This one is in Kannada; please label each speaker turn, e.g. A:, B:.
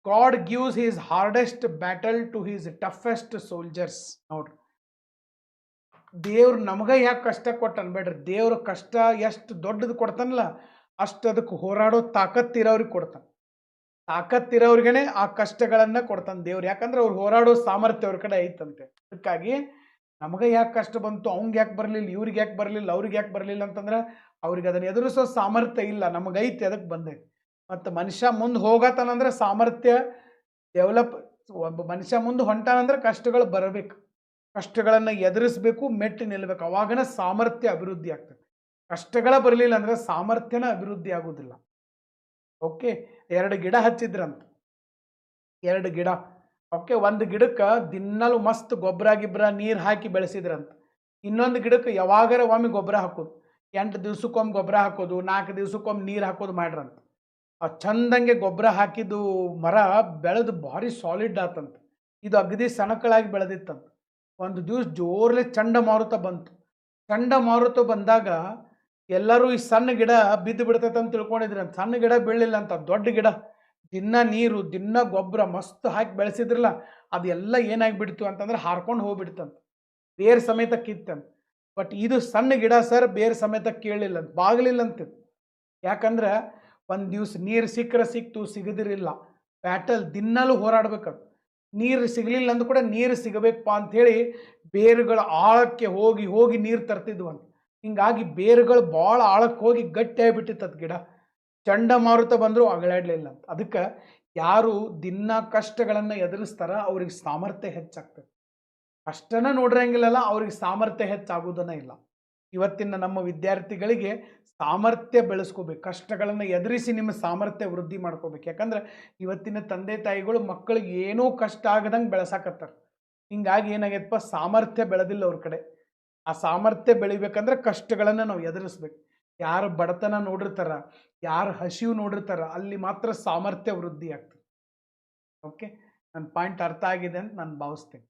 A: God gives his hardest battle to his toughest soldiers. ನೋಡ್ರಿ, ದೇವ್ರು ನಮಗ ಯಾಕೆ ಕಷ್ಟ ಕೊಟ್ಟ ಅನ್ಬೇಡ್ರಿ. ದೇವ್ರ ಕಷ್ಟ ಎಷ್ಟು ದೊಡ್ಡದು ಕೊಡ್ತಾನಲ್ಲ, ಅಷ್ಟು ಅದಕ್ಕೆ ಹೋರಾಡೋ ತಾಕತ್ತಿರೋರಿಗೆ ಕೊಡ್ತಾನೆ. ತಾಕತ್ತಿರೋರ್ಗೆನೆ ಆ ಕಷ್ಟಗಳನ್ನ ಕೊಡ್ತಾನೆ ದೇವ್ರು. ಯಾಕಂದ್ರೆ ಅವ್ರು ಹೋರಾಡೋ ಸಾಮರ್ಥ್ಯ ಅವ್ರ ಕಡೆ ಐತಂತೆ. ಅದಕ್ಕಾಗಿ ನಮಗೆ ಯಾಕೆ ಕಷ್ಟ ಬಂತು, ಅವಂಗೆ ಯಾಕೆ ಬರಲಿಲ್ಲ, ಇವ್ರಿಗೆ ಯಾಕೆ ಬರಲಿಲ್ಲ, ಅವ್ರಿಗೆ ಯಾಕೆ ಬರಲಿಲ್ಲ ಅಂತಂದ್ರೆ ಅವ್ರಿಗೆ ಅದನ್ನ ಎದುರಿಸೋ ಸಾಮರ್ಥ್ಯ ಇಲ್ಲ, ನಮಗೈತಿ, ಅದಕ್ಕೆ ಬಂದೈತಿ. ಮತ್ತು ಮನುಷ್ಯ ಮುಂದೆ ಹೋಗತ್ತಾನಂದ್ರೆ ಸಾಮರ್ಥ್ಯ ಡೆವಲಪ್. ಒಬ್ಬ ಮನುಷ್ಯ ಮುಂದೆ ಹೊಂಟಾನಂದ್ರೆ ಕಷ್ಟಗಳು ಬರಬೇಕು, ಕಷ್ಟಗಳನ್ನು ಎದುರಿಸ್ಬೇಕು, ಮೆಟ್ಟಿ ನಿಲ್ಬೇಕು. ಅವಾಗನ ಸಾಮರ್ಥ್ಯ ಅಭಿವೃದ್ಧಿ ಆಗ್ತದೆ. ಕಷ್ಟಗಳ ಬರಲಿಲ್ಲ ಅಂದ್ರೆ ಸಾಮರ್ಥ್ಯನ ಅಭಿವೃದ್ಧಿ ಆಗೋದಿಲ್ಲ. ಓಕೆ, 2 ಗಿಡ ಹಚ್ಚಿದ್ರಂತ, 2 ಗಿಡ. ಓಕೆ, ಒಂದು ಗಿಡಕ್ಕೆ ದಿನಲ್ಲೂ ಮಸ್ತ್ ಗೊಬ್ಬರ ಗಿಬ್ಬರ ನೀರು ಹಾಕಿ ಬೆಳೆಸಿದ್ರಂತ. ಇನ್ನೊಂದು ಗಿಡಕ್ಕೆ ಯಾವಾಗಾರ ಒಮ್ಮೆ ಗೊಬ್ಬರ ಹಾಕೋದು, 8 ದಿವ್ಸಕ್ಕೊಮ್ಮೆ ಗೊಬ್ಬರ ಹಾಕೋದು, 4 ದಿವ್ಸಕ್ಕೊಮ್ಮೆ ನೀರು ಹಾಕೋದು ಮಾಡ್ರಂತ. ಆ ಚಂದಂಗೆ ಗೊಬ್ಬರ ಹಾಕಿದ್ದು ಮರ ಬೆಳೆದು ಭಾರಿ ಸಾಲಿಡ್ ಆತಂತ. ಇದು ಅಗದಿ ಸಣಕಳಾಗಿ ಬೆಳೆದಿತ್ತಂತ. ಒಂದು ದಿವಸ ಜೋರ್ಲೆ ಚಂಡಮಾರುತ ಬಂತು. ಚಂಡಮಾರುತ ಬಂದಾಗ ಎಲ್ಲರೂ ಈ ಸಣ್ಣ ಗಿಡ ಬಿದ್ದು ಬಿಡ್ತೈತೆ ಅಂತ ತಿಳ್ಕೊಂಡಿದ್ರಂತ. ಸಣ್ಣ ಗಿಡ ಬೀಳಲಿಲ್ಲ ಅಂತ, ದೊಡ್ಡ ಗಿಡ ದಿನ ನೀರು ದಿನ ಗೊಬ್ಬರ ಮಸ್ತ್ ಹಾಕಿ ಬೆಳೆಸಿದ್ರಲ್ಲ, ಅದೆಲ್ಲ ಏನಾಗಿಬಿಡ್ತು ಅಂತಂದ್ರೆ ಹಾರ್ಕೊಂಡು ಹೋಗ್ಬಿಡ್ತಂತ, ಬೇರೆ ಸಮೇತ ಕಿತ್ತಂತ. ಬಟ್ ಇದು ಸಣ್ಣ ಗಿಡ ಸರ್ ಬೇರೆ ಸಮೇತ ಕೇಳಲಿಲ್ಲ, ಬಾಗಲಿಲ್ಲ ಅಂತ. ಯಾಕಂದ್ರೆ ಒಂದು ದಿವ್ಸ ನೀರು ಸಿಕ್ಕರೆ ಸಿಕ್ತು, ಸಿಗದಿರಲಿಲ್ಲ. ಬ್ಯಾಟಲ್ ದಿನಲ್ಲೂ ಹೋರಾಡ್ಬೇಕದು. ನೀರು ಸಿಗಲಿಲ್ಲ ಅಂದ್ರೂ ಕೂಡ ನೀರು ಸಿಗಬೇಕಪ್ಪ ಅಂಥೇಳಿ ಬೇರುಗಳ ಆಳಕ್ಕೆ ಹೋಗಿ ಹೋಗಿ ನೀರು ತರ್ತಿದ್ವು ಅಂತ. ಹಿಂಗಾಗಿ ಬೇರುಗಳು ಭಾಳ ಆಳಕ್ಕೆ ಹೋಗಿ ಗಟ್ಟಿಯಾಗಿಬಿಟ್ಟಿತ್ತು ಗಿಡ. ಚಂಡಮಾರುತ ಬಂದರೂ ಅಗಳಾಡಲಿಲ್ಲ ಅಂತ. ಅದಕ್ಕೆ ಯಾರು ದಿನ ಕಷ್ಟಗಳನ್ನು ಎದುರಿಸ್ತಾರ ಅವ್ರಿಗೆ ಸಾಮರ್ಥ್ಯ ಹೆಚ್ಚಾಗ್ತದೆ. ಕಷ್ಟನ ನೋಡ್ರಂಗಿಲ್ಲಲ್ಲ, ಅವ್ರಿಗೆ ಸಾಮರ್ಥ್ಯ ಹೆಚ್ಚಾಗೋದನ್ನ ಇಲ್ಲ. ಇವತ್ತಿನ ನಮ್ಮ ವಿದ್ಯಾರ್ಥಿಗಳಿಗೆ ಸಾಮರ್ಥ್ಯ ಬೆಳೆಸ್ಕೋಬೇಕು, ಕಷ್ಟಗಳನ್ನು ಎದುರಿಸಿ ನಿಮ್ಮ ಸಾಮರ್ಥ್ಯ ವೃದ್ಧಿ ಮಾಡ್ಕೋಬೇಕು. ಯಾಕಂದ್ರೆ ಇವತ್ತಿನ ತಂದೆ ತಾಯಿಗಳು ಮಕ್ಕಳಿಗೆ ಏನೂ ಕಷ್ಟ ಆಗದಂಗೆ ಬೆಳೆಸಾಕತ್ತಾರೆ. ಹಿಂಗಾಗಿ ಏನಾಗೈತಪ್ಪ, ಸಾಮರ್ಥ್ಯ ಬೆಳೆದಿಲ್ಲ ಅವ್ರ ಕಡೆ. ಆ ಸಾಮರ್ಥ್ಯ ಬೆಳಿಬೇಕಂದ್ರೆ ಕಷ್ಟಗಳನ್ನು ನಾವು ಎದುರಿಸ್ಬೇಕು. ಯಾರು ಬಡತನ ನೋಡಿರ್ತಾರ, ಯಾರು ಹಸಿವು ನೋಡಿರ್ತಾರ, ಅಲ್ಲಿ ಮಾತ್ರ ಸಾಮರ್ಥ್ಯ ವೃದ್ಧಿ ಆಗ್ತದೆ. ಓಕೆ, ನನ್ನ ಪಾಯಿಂಟ್ ಅರ್ಥ ಆಗಿದೆ ಅಂತ ನಾನು ಭಾವಿಸ್ತೇನೆ.